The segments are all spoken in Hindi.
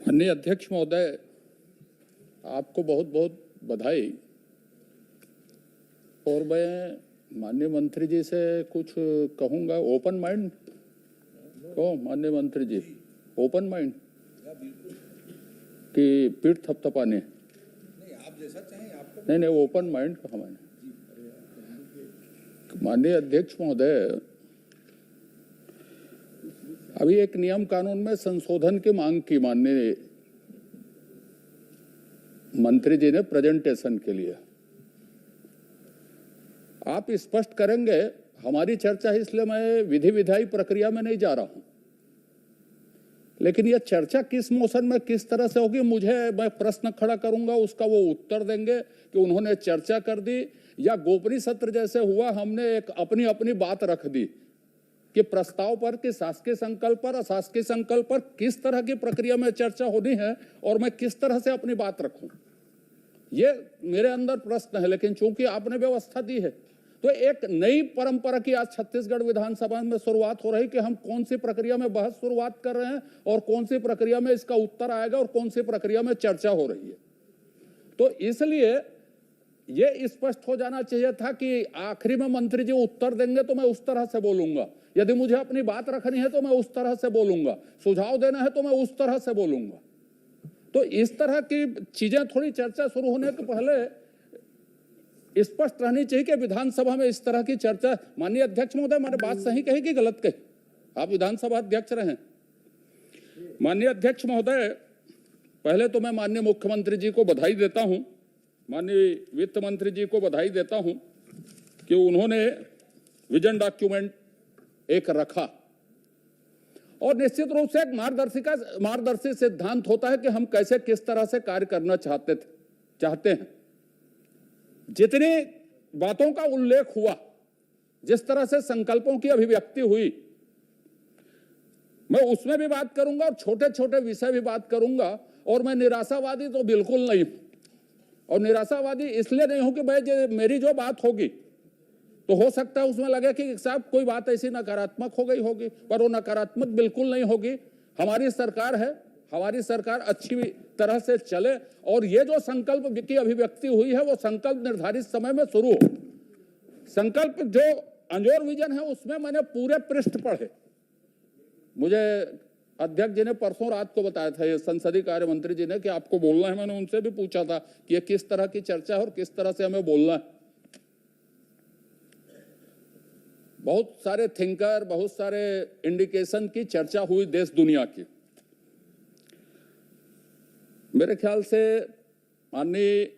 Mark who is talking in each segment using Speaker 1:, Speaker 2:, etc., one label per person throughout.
Speaker 1: माननीय अध्यक्ष महोदय, आपको बहुत बहुत बधाई। और मैं माननीय मंत्री जी से कुछ कहूँगा। ओपन माइंड कहो माननीय मंत्री जी, ओपन माइंड कि पीठ थपथपाने?
Speaker 2: नहीं, आप जैसा चाहें आपको।
Speaker 1: नहीं, ओपन माइंड कहा मैंने। माननीय अध्यक्ष महोदय, अभी एक नियम कानून में संशोधन की मांग की माननीय मंत्री जी ने प्रेजेंटेशन के लिए। आप स्पष्ट करेंगे? हमारी चर्चा है, इसलिए मैं विधि विधायी प्रक्रिया में नहीं जा रहा हूं, लेकिन यह चर्चा किस मोशन में किस तरह से होगी, मैं प्रश्न खड़ा करूंगा, उसका वो उत्तर देंगे कि उन्होंने चर्चा कर दी, या गोपनीय सत्र जैसे हुआ हमने एक अपनी अपनी बात रख दी कि प्रस्ताव पर, कि शासकीय संकल्प पर, अशासकीय संकल्प पर किस तरह की प्रक्रिया में चर्चा होनी है और मैं किस तरह से अपनी बात रखूं। ये मेरे अंदर प्रश्न है, लेकिन चूंकि आपने व्यवस्था दी है तो एक नई परंपरा की आज छत्तीसगढ़ विधानसभा में शुरुआत हो रही कि हम कौन सी प्रक्रिया में बहस शुरुआत कर रहे हैं और कौन सी प्रक्रिया में इसका उत्तर आएगा और कौन सी प्रक्रिया में चर्चा हो रही है। तो इसलिए ये स्पष्ट हो जाना चाहिए था कि आखिरी में मंत्री जी उत्तर देंगे तो मैं उस तरह से बोलूंगा, यदि मुझे अपनी बात रखनी है तो मैं उस तरह से बोलूंगा, सुझाव देना है तो मैं उस तरह से बोलूंगा। तो इस तरह की चीजें थोड़ी चर्चा शुरू होने के पहले स्पष्ट रहनी चाहिए कि विधानसभा में इस तरह की चर्चा। माननीय अध्यक्ष महोदय, मैंने बात सही कही कि गलत कही? आप विधानसभा अध्यक्ष रहे। माननीय अध्यक्ष महोदय, पहले तो मैं माननीय मुख्यमंत्री जी को बधाई देता हूं, माननीय वित्त मंत्री जी को बधाई देता हूं कि उन्होंने विजन डॉक्यूमेंट एक रखा और निश्चित रूप से एक मार्गदर्शी सिद्धांत होता है कि हम कैसे किस तरह से कार्य करना चाहते हैं। जितनी बातों का उल्लेख हुआ, जिस तरह से संकल्पों की अभिव्यक्ति हुई, मैं उसमें भी बात करूंगा और छोटे छोटे विषय भी बात करूंगा। और मैं निराशावादी तो बिल्कुल नहीं हूं, और निराशावादी इसलिए नहीं हूं कि भाई मेरी जो बात होगी तो हो सकता है उसमें लगे कि साहब कोई बात ऐसी नकारात्मक हो गई होगी, पर वो नकारात्मक बिल्कुल नहीं होगी। हमारी सरकार है, हमारी सरकार अच्छी तरह से चले और ये जो संकल्प की अभिव्यक्ति हुई है वो संकल्प निर्धारित समय में शुरू हो। संकल्प जो अंजोर विजन है उसमें मैंने पूरे पृष्ठ पढ़े। मुझे अध्यक्ष जी ने परसों रात को बताया था, ये संसदीय कार्य मंत्री जी ने, कि आपको बोलना है। मैंने उनसे भी पूछा था कि ये किस तरह की चर्चा है और किस तरह से हमें बोलना है। बहुत सारे थिंकर, बहुत सारे इंडिकेशन की चर्चा हुई देश दुनिया की। मेरे ख्याल से माननीय,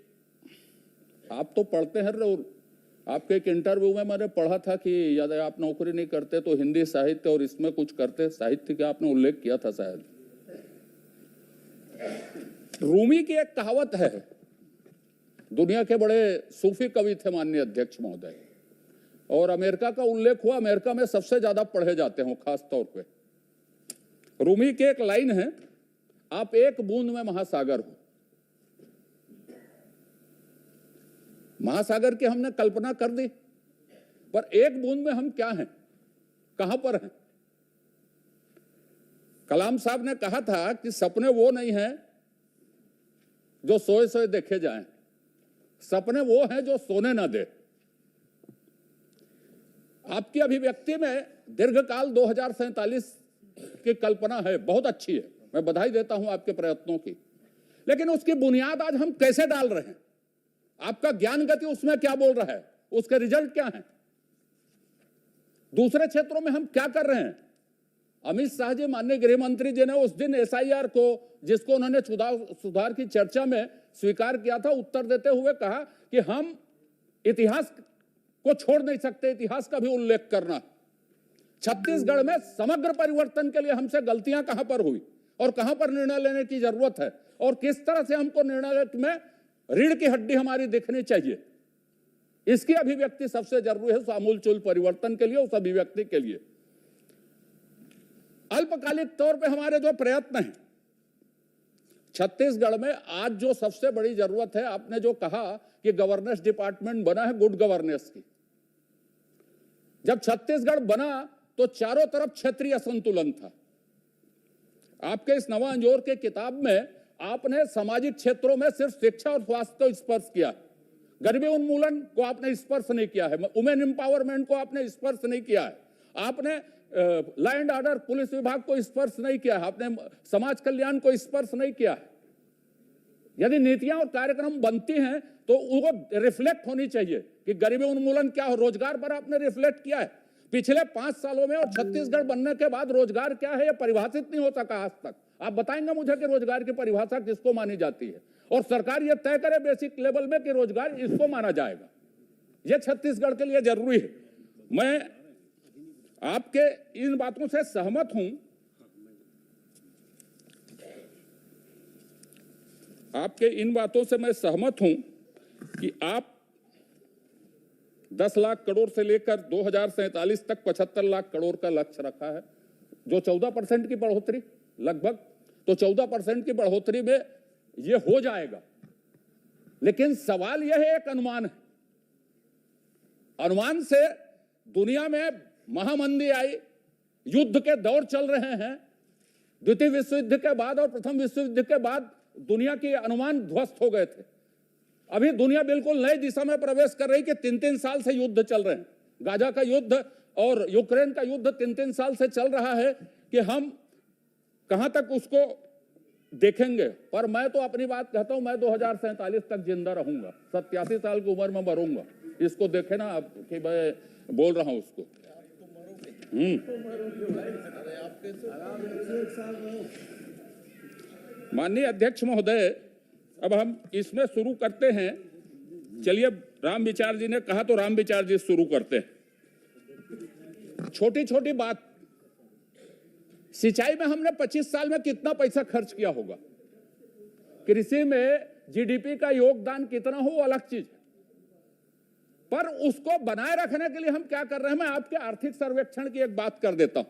Speaker 1: आप तो पढ़ते हैं, और आपके एक इंटरव्यू में मैंने पढ़ा था कि यदि आप नौकरी नहीं करते तो हिंदी साहित्य और इसमें कुछ करते। साहित्य का आपने उल्लेख किया था शायद। रूमी की एक कहावत है, दुनिया के बड़े सूफी कवि थे माननीय अध्यक्ष महोदय, और अमेरिका का उल्लेख हुआ। अमेरिका में सबसे ज्यादा पढ़े जाते हैं खास तौर पे। रूमी की एक लाइन है, आप एक बूंद में महासागर हो। महासागर की हमने कल्पना कर दी, पर एक बूंद में हम क्या हैं, कहां पर हैं? कलाम साहब ने कहा था कि सपने वो नहीं हैं जो सोए सोए देखे जाएं, सपने वो हैं जो सोने ना दे। आपकी अभिव्यक्ति में दीर्घकाल 2047 की कल्पना है, बहुत अच्छी है, मैं बधाई देता हूं आपके प्रयत्नों की। लेकिन उसकी बुनियाद आज हम कैसे डाल रहे हैं? आपका ज्ञान गति उसमें क्या बोल रहा है? उसके रिजल्ट क्या है? दूसरे क्षेत्रों में हम क्या कर रहे हैं? अमित शाह जी, माननीय गृह मंत्री जी ने उस दिन SIR को, जिसको उन्होंने सुधार की चर्चा में स्वीकार किया था, उत्तर देते हुए कहा कि हम इतिहास को छोड़ नहीं सकते, इतिहास का भी उल्लेख करना। छत्तीसगढ़ में समग्र परिवर्तन के लिए हमसे गलतियां कहां पर हुई और कहां पर निर्णय लेने की जरूरत है, और किस तरह से हमको निर्णय में रीढ़ की हड्डी हमारी दिखनी चाहिए, इसकी अभिव्यक्ति सबसे जरूरी है। आमूलचूल परिवर्तन के लिए, उस अभिव्यक्ति के लिए अल्पकालिक तौर पे हमारे जो प्रयत्न हैं छत्तीसगढ़ में, आज जो सबसे बड़ी जरूरत है, आपने जो कहा कि गवर्नेंस डिपार्टमेंट बना है गुड गवर्नेंस की। जब छत्तीसगढ़ बना तो चारों तरफ क्षेत्रीय असंतुलन था, आपके इस नवा अंजोर के किताब में आपने सामाजिक क्षेत्रों में सिर्फ शिक्षा और स्वास्थ्य को स्पर्श किया, गरीबी उन्मूलन को आपने स्पर्श नहीं किया है, वुमेन एम्पावरमेंट को आपने स्पर्श नहीं किया है, आपने लॉ एंड ऑर्डर पुलिस विभाग को स्पर्श नहीं किया है, आपने समाज कल्याण को स्पर्श नहीं किया है। यदि नीतियां और कार्यक्रम बनती हैं तो वो रिफ्लेक्ट होनी चाहिए कि गरीबी उन्मूलन क्या हो, रोजगार पर आपने रिफ्लेक्ट किया है। पिछले 5 सालों में और छत्तीसगढ़ बनने के बाद रोजगार क्या है यह परिभाषित नहीं हो सका आज तक। आप बताएंगे मुझे कि रोजगार की परिभाषा किसको मानी जाती है, और सरकार यह तय करे बेसिक लेवल में कि रोजगार इसको माना जाएगा। यह छत्तीसगढ़ के लिए जरूरी है। मैं आपके इन बातों से सहमत हूं, आपके इन बातों से मैं सहमत हूं कि आप 10 लाख करोड़ से लेकर 2047 तक 75 लाख करोड़ का लक्ष्य रखा है, जो 14% की बढ़ोतरी लगभग, तो 14% की बढ़ोतरी में यह हो जाएगा। लेकिन सवाल यह है, एक अनुमान है, अनुमान से दुनिया में महामंदी आई, युद्ध के दौर चल रहे हैं, द्वितीय विश्व युद्ध के बाद और प्रथम विश्व युद्ध के बाद दुनिया के अनुमान ध्वस्त हो गए थे। अभी दुनिया बिल्कुल नई दिशा में प्रवेश कर रही कि 3-3 साल से युद्ध चल रहे हैं। गाजा का युद्ध और यूक्रेन का युद्ध 3-3 साल से चल रहा है कि हम कहां तक उसको देखेंगे। पर मैं तो अपनी बात कहता हूं, मैं 2047 तक जिंदा रहूंगा, 87 साल की उम्र में मरूंगा। इसको देखे ना आप कि मैं बोल रहा हूं उसको। माननीय अध्यक्ष महोदय, अब हम इसमें शुरू करते हैं। चलिए, राम विचार जी ने कहा तो राम विचार जी शुरू करते हैं। छोटी छोटी बात, सिंचाई में हमने 25 साल में कितना पैसा खर्च किया होगा, कृषि में जीडीपी का योगदान कितना हो वो अलग चीज, पर उसको बनाए रखने के लिए हम क्या कर रहे हैं। मैं आपके आर्थिक सर्वेक्षण की एक बात कर देता हूं।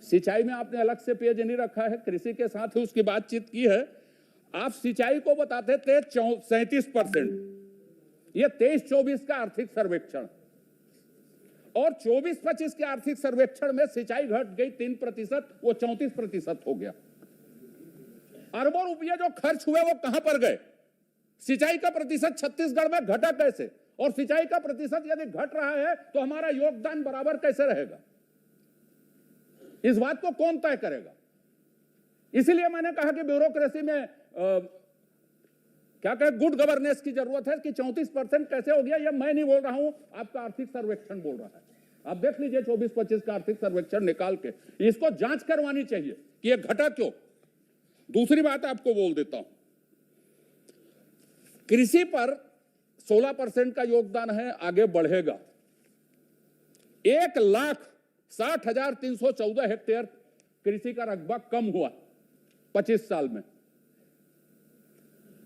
Speaker 1: सिंचाई में आपने अलग से पेज नहीं रखा है, कृषि के साथ ही उसकी बातचीत की है। आप सिंचाई को बताते थे 37%, ये 23-24 का आर्थिक सर्वेक्षण, और 24-25 के आर्थिक सर्वेक्षण में सिंचाई घट गई 3%, वो 34% हो गया। अरबों रुपये जो खर्च हुए वो कहां पर गए। सिंचाई का प्रतिशत छत्तीसगढ़ में घटा कैसे, और सिंचाई का प्रतिशत यदि घट रहा है तो हमारा योगदान बराबर कैसे रहेगा, इस बात को कौन तय करेगा। इसीलिए मैंने कहा कि ब्यूरोक्रेसी में क्या कहे, गुड गवर्नेंस की जरूरत है। कि 34% कैसे हो गया, यह मैं नहीं बोल रहा हूं, आपका आर्थिक सर्वेक्षण बोल रहा है। आप देख लीजिए 24-25 का आर्थिक सर्वेक्षण निकाल के, इसको जांच करवानी चाहिए कि यह घटा क्यों। दूसरी बात आपको बोल देता हूं, कृषि पर 16% का योगदान है, आगे बढ़ेगा। 1,60,314 हेक्टेयर कृषि का रकबा कम हुआ 25 साल में।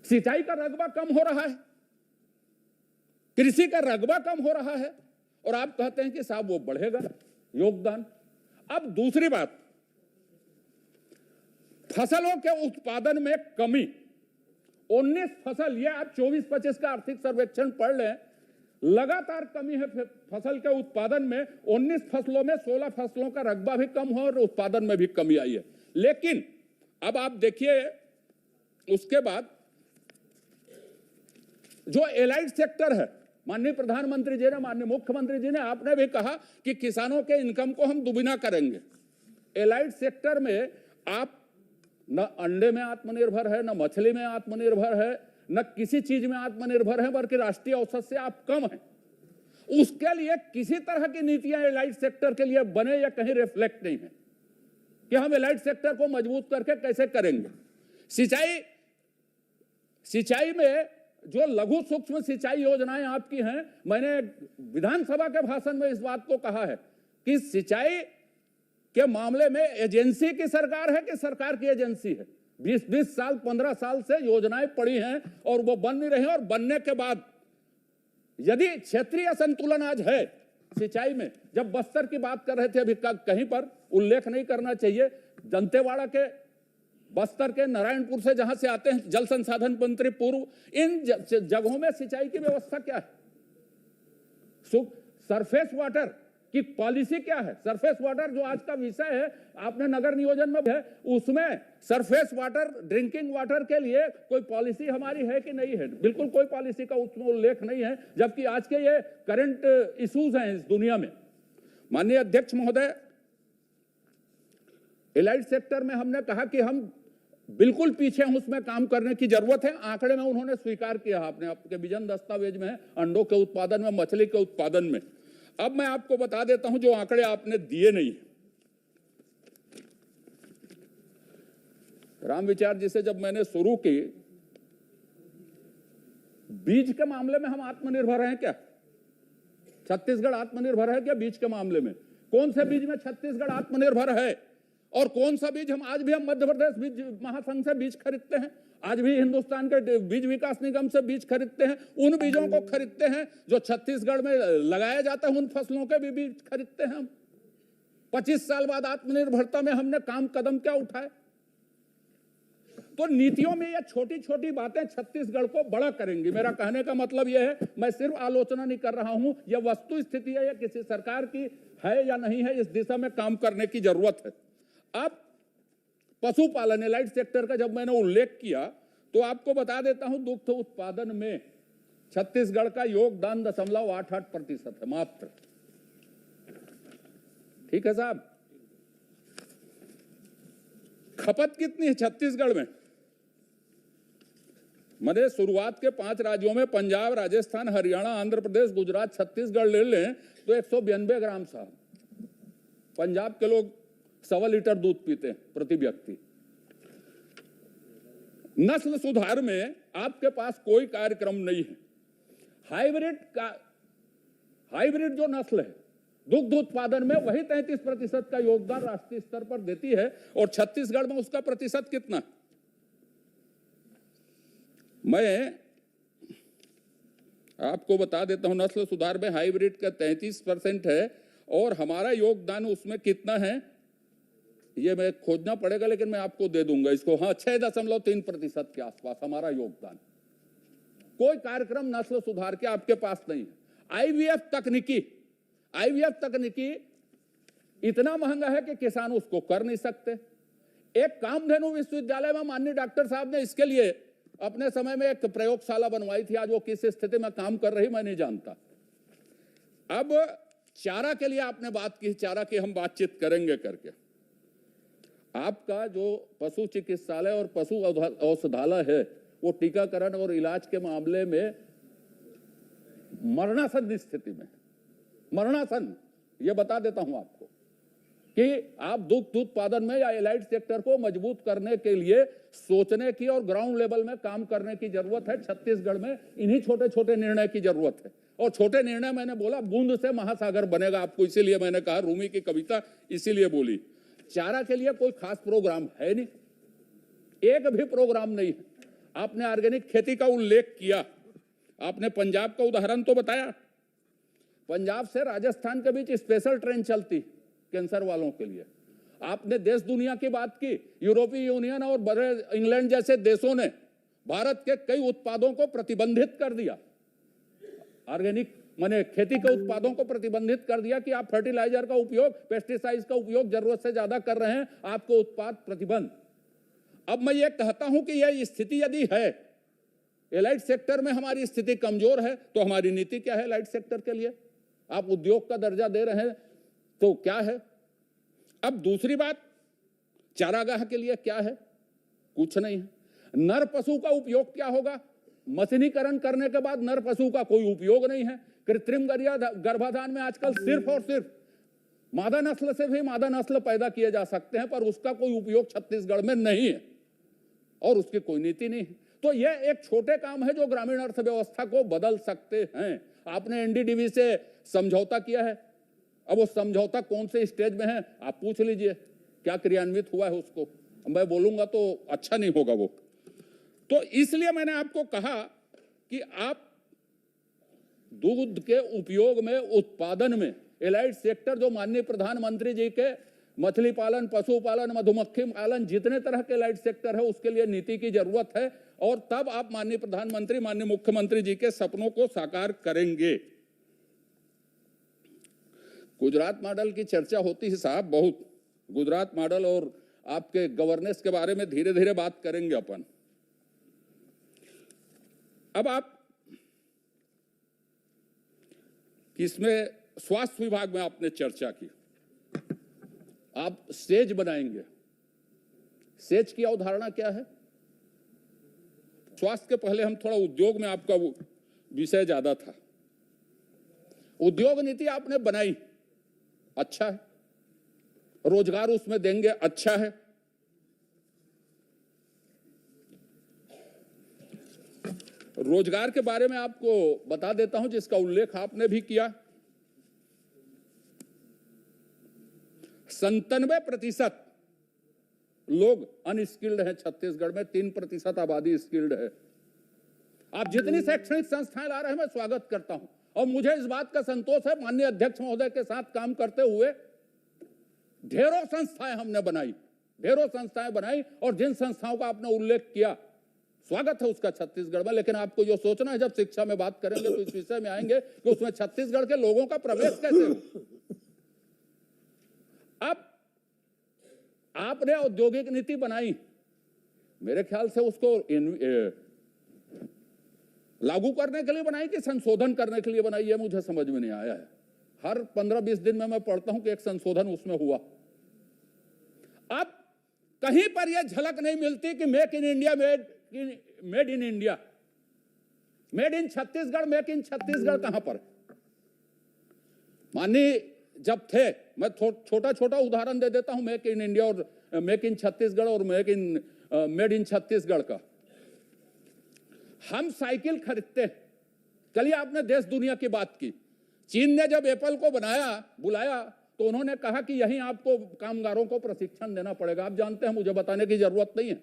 Speaker 1: सिंचाई का रकबा कम हो रहा है, कृषि का रकबा कम हो रहा है, और आप कहते हैं कि साहब वो बढ़ेगा योगदान। अब दूसरी बात, फसलों के उत्पादन में कमी, 19 फसल, ये आप 24-25 का आर्थिक सर्वेक्षण पढ़ लें, लगातार कमी है फसल के उत्पादन में। 19 फसलों में 16 फसलों का रकबा भी कम हुआ और उत्पादन में भी कमी आई है। लेकिन अब आप देखिए, उसके बाद जो एलाइड सेक्टर है, माननीय प्रधानमंत्री जी ने, माननीय मुख्यमंत्री जी ने, आपने भी कहा कि किसानों के इनकम को हम दुगुना करेंगे। एलाइड सेक्टर में आप न अंडे में आत्मनिर्भर है, न मछली में आत्मनिर्भर है, न किसी चीज में आत्मनिर्भर है, बल्कि राष्ट्रीय औसत से आप कम है। उसके लिए किसी तरह की नीतियां एलाइड सेक्टर के लिए बने या कहीं रिफ्लेक्ट नहीं है कि हम एलाइड सेक्टर को मजबूत करके कैसे करेंगे। सिंचाई में जो लघु सूक्ष्म सिंचाई योजनाएं आपकी हैं, मैंने विधानसभा के भाषण में इस बात को कहा है कि सिंचाई के मामले में एजेंसी की सरकार है कि सरकार की एजेंसी है। 20 साल 15 साल से योजनाएं पड़ी हैं और वो बन नहीं रही, और बनने के बाद यदि क्षेत्रीय संतुलन आज है सिंचाई में, जब बस्तर की बात कर रहे थे, अभी कहीं पर उल्लेख नहीं करना चाहिए, दंतेवाड़ा के, बस्तर के, नारायणपुर से जहां से आते हैं जल संसाधन मंत्री पूर्व, इन जगहों में सिंचाई की व्यवस्था क्या है। सरफेस वाटर कि पॉलिसी क्या है। सरफेस वाटर जो आज का विषय है, आपने नगर नियोजन में है, उसमें सरफेस वाटर, ड्रिंकिंग वाटर के लिए कोई पॉलिसी हमारी है कि नहीं है? बिल्कुल कोई पॉलिसी का उसमें उल्लेख नहीं है, जबकि आज के ये करंट इश्यूज हैं इस दुनिया में। माननीय अध्यक्ष महोदय, एलाइड सेक्टर में हमने कहा कि हम बिल्कुल पीछे हैं, उसमें काम करने की जरूरत है। आंकड़े में उन्होंने स्वीकार किया, आपने आपके विजन दस्तावेज में, अंडों के उत्पादन में, मछली के उत्पादन में। अब मैं आपको बता देता हूं जो आंकड़े आपने दिए नहीं। राम विचार जी से जब मैंने शुरू की, बीज के मामले में हम आत्मनिर्भर हैं क्या? छत्तीसगढ़ आत्मनिर्भर है क्या बीज के मामले में? कौन से बीज में छत्तीसगढ़ आत्मनिर्भर है? और कौन सा बीज हम आज भी, हम मध्य प्रदेश बीज महासंघ से बीज खरीदते हैं, आज भी हिंदुस्तान के बीज विकास निगम से बीज खरीदते हैं, उन बीजों को खरीदते हैं जो छत्तीसगढ़ में लगाया जाता है, उन फसलों के भी बीज खरीदते हैं हम। 25 साल बाद आत्मनिर्भरता में हमने काम कदम क्या उठाए? तो नीतियों में ये छोटी छोटी बातें छत्तीसगढ़ को बड़ा करेंगी। मेरा कहने का मतलब यह है, मैं सिर्फ आलोचना नहीं कर रहा हूं, यह वस्तु स्थिति है, यह किसी सरकार की है या नहीं है, इस दिशा में काम करने की जरूरत है। अब पशुपालन, एलाइड सेक्टर का जब मैंने उल्लेख किया, तो आपको बता देता हूं, दुग्ध उत्पादन में छत्तीसगढ़ का योगदान 0.88% है मात्र। ठीक है साहब? खपत कितनी है छत्तीसगढ़ में? मैंने शुरुआत के 5 राज्यों में, पंजाब, राजस्थान, हरियाणा, आंध्र प्रदेश, गुजरात, छत्तीसगढ़ ले लें तो 192 ग्राम साहब। पंजाब के लोग 1.25 लीटर दूध पीते हैं प्रति व्यक्ति। नस्ल सुधार में आपके पास कोई कार्यक्रम नहीं है। हाइब्रिड जो नस्ल है दुग्ध उत्पादन में, वही 33% का योगदान राष्ट्रीय स्तर पर देती है, और छत्तीसगढ़ में उसका प्रतिशत कितना? मैं आपको बता देता हूं, नस्ल सुधार में हाइब्रिड का 33% है, और हमारा योगदान उसमें कितना है ये मैं खोजना पड़ेगा, लेकिन मैं आपको दे दूंगा इसको। हाँ, 6.3% के आसपास हमारा योगदान। कोई कार्यक्रम नस्ल सुधार के आपके पास नहीं है। आईवीएफ तकनीकी इतना महंगा है कि किसान उसको कर नहीं सकते। एक कामधेनु विश्वविद्यालय में माननीय डॉक्टर साहब ने इसके लिए अपने समय में एक प्रयोगशाला बनवाई थी। आज वो किस स्थिति में काम कर रही मैं नहीं जानता। अब चारा के लिए आपने बात की, चारा की हम बातचीत करेंगे करके। आपका जो पशु चिकित्सालय और पशु औषधालय है, वो टीकाकरण और इलाज के मामले में मरणासन स्थिति में, मरणासन। ये बता देता हूं आपको कि आप दुग्ध उत्पादन में या एलाइड सेक्टर को मजबूत करने के लिए सोचने की और ग्राउंड लेवल में काम करने की जरूरत है। छत्तीसगढ़ में इन्हीं छोटे छोटे निर्णय की जरूरत है। और छोटे निर्णय, मैंने बोला बूंद से महासागर बनेगा आपको, इसीलिए मैंने कहा, रूमी की कविता इसीलिए बोली। चारा के लिए कोई खास प्रोग्राम है नहीं, एक भी प्रोग्राम नहीं है। आपने ऑर्गेनिक खेती का उल्लेख किया, आपने पंजाब का उदाहरण तो बताया। पंजाब से राजस्थान के बीच स्पेशल ट्रेन चलती कैंसर वालों के लिए। आपने देश दुनिया की बात की। यूरोपीय यूनियन और बड़े इंग्लैंड जैसे देशों ने भारत के कई उत्पादों को प्रतिबंधित कर दिया। ऑर्गेनिक माने खेती के उत्पादों को प्रतिबंधित कर दिया कि आप फर्टिलाइजर का उपयोग, पेस्टिसाइड्स का उपयोग जरूरत से ज्यादा कर रहे हैं, आपको उत्पाद प्रतिबंध। अब मैं ये कहता हूं कि यह स्थिति यदि है, एलाइड सेक्टर में हमारी स्थिति कमजोर है, तो हमारी नीति क्या है एलाइड सेक्टर के लिए? आप उद्योग का दर्जा दे रहे हैं तो क्या है? अब दूसरी बात, चारागाह के लिए क्या है? कुछ नहीं है। नर पशु का उपयोग क्या होगा? मशीनीकरण करने के बाद नर पशु का कोई उपयोग नहीं है। कृत्रिम गर्भाधान में आजकल सिर्फ और सिर्फ मादा नस्ल से भी मादा नस्ल पैदा किए जा सकते हैं, पर उसका कोई उपयोग छत्तीसगढ़ में नहीं है और उसकी कोई नीति नहीं है। तो यह एक छोटे काम है जो ग्रामीण अर्थव्यवस्था को बदल सकते हैं। आपने एनडीडीबी से समझौता किया है, अब वो समझौता कौन से स्टेज में है आप पूछ लीजिए, क्या क्रियान्वित हुआ है उसको। मैं बोलूंगा तो अच्छा नहीं होगा वो। तो इसलिए मैंने आपको कहा कि आप दूध के उपयोग में, उत्पादन में एलाइड सेक्टर, जो माननीय प्रधानमंत्री जी के मछली पालन, पशुपालन, मधुमक्खी पालन, जितने तरह के एलाइड सेक्टर है उसके लिए नीति की जरूरत है। और तब आप माननीय प्रधानमंत्री, माननीय मुख्यमंत्री जी के सपनों को साकार करेंगे। गुजरात मॉडल की चर्चा होती है साहब बहुत। गुजरात मॉडल और आपके गवर्नेंस के बारे में धीरे धीरे बात करेंगे अपन। अब आप इसमें स्वास्थ्य विभाग में आपने चर्चा की, आप सेज बनाएंगे। सेज की अवधारणा क्या है? स्वास्थ्य के पहले हम थोड़ा उद्योग में, आपका वो विषय ज्यादा था। उद्योग नीति आपने बनाई, अच्छा है। रोजगार उसमें देंगे, अच्छा है। रोजगार के बारे में आपको बता देता हूं, जिसका उल्लेख आपने भी किया। 97% लोग अनस्किल्ड हैं छत्तीसगढ़ में, 3% आबादी स्किल्ड है। आप जितनी शैक्षणिक संस्थाएं ला रहे हैं, मैं स्वागत करता हूं। और मुझे इस बात का संतोष है, माननीय अध्यक्ष महोदय के साथ काम करते हुए ढेरों संस्थाएं हमने बनाई, ढेरों संस्थाएं बनाई। और जिन संस्थाओं का आपने उल्लेख किया, स्वागत है उसका छत्तीसगढ़ में। लेकिन आपको जो सोचना है, जब शिक्षा में बात करेंगे तो इस विषय में आएंगे कि उसमें छत्तीसगढ़ के लोगों का प्रवेश कैसे हो। अब आपने औद्योगिक नीति बनाई, मेरे ख्याल से उसको लागू करने के लिए बनाई कि संशोधन करने के लिए बनाई, है मुझे समझ में नहीं आया है। हर 15-20 दिन में मैं पढ़ता हूं कि एक संशोधन उसमें हुआ। अब कहीं पर यह झलक नहीं मिलती कि make in India, made in India, made in Chhattisgarh, make in Chhattisgarh कहां पर? माननीय जब थे, मैं छोटा छोटा उदाहरण दे देता हूं, मेक इन इंडिया और मेक इन छत्तीसगढ़ और मेड इन छत्तीसगढ़ का। हम साइकिल खरीदते हैं, कल आपने देश दुनिया की बात की। चीन ने जब एप्पल को बुलाया तो उन्होंने कहा कि यहीं आपको कामगारों को प्रशिक्षण देना पड़ेगा। आप जानते हैं, मुझे बताने की जरूरत नहीं है।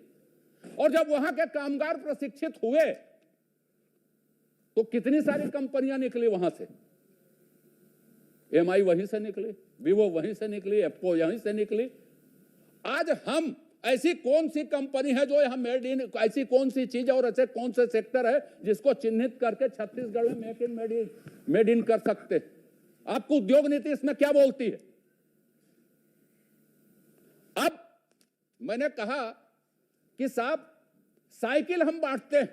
Speaker 1: और जब वहां के कामगार प्रशिक्षित हुए तो कितनी सारी कंपनियां निकली वहां से। एमआई वहीं से निकली, वीवो वहीं से निकली, एप्पो यहीं से निकली। आज हम ऐसी कौन सी कंपनी है जो यहां मेड इन, ऐसी कौन सी चीज और ऐसे कौन से सेक्टर है जिसको चिन्हित करके छत्तीसगढ़ में मेड इन कर सकते? आपको उद्योग नीति इसमें क्या बोलती है? अब मैंने कहा कि साहब साइकिल हम बांटते हैं,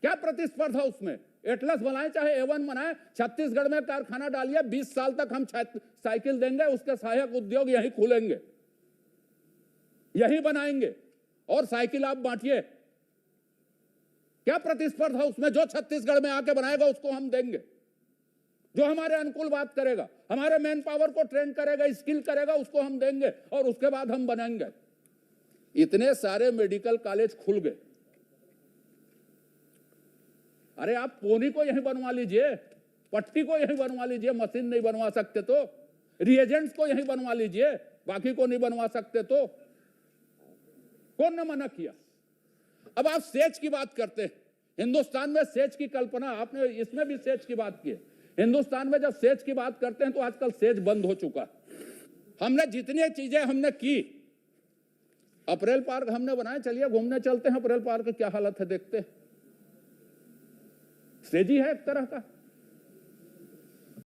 Speaker 1: क्या प्रतिस्पर्धा उसमें? एटलस बनाए चाहे A1 बनाए, छत्तीसगढ़ में कारखाना डालिए, 20 साल तक हम साइकिल देंगे, उसके सहायक उद्योग यहीं खुलेंगे, यही बनाएंगे, और साइकिल आप बांटिए। क्या प्रतिस्पर्धा उसमें? जो छत्तीसगढ़ में आके बनाएगा उसको हम देंगे, जो हमारे अनुकूल बात करेगा, हमारे मैन पावर को ट्रेन करेगा, स्किल करेगा, उसको हम देंगे और उसके बाद हम बनाएंगे। इतने सारे मेडिकल कॉलेज खुल गए। अरे आप पोनी को यहीं बनवा लीजिए, पट्टी को यहीं बनवा लीजिए, मशीन नहीं बनवा सकते तो रिएजेंट्स को यहीं बनवा लीजिए, बाकी को नहीं बनवा सकते तो कौन ने मना किया? अब आप सेज की बात करते हैं। हिंदुस्तान में सेज की कल्पना, आपने इसमें भी सेज की बात की है। हिंदुस्तान में जब सेज की बात करते हैं तो आजकल सेज बंद हो चुका। हमने जितनी चीजें हमने की, अप्रैल पार्क हमने बनाए, चलिए घूमने चलते हैं, अप्रैल पार्क की क्या हालत है देखते हैं। सेज ही है एक तरह का।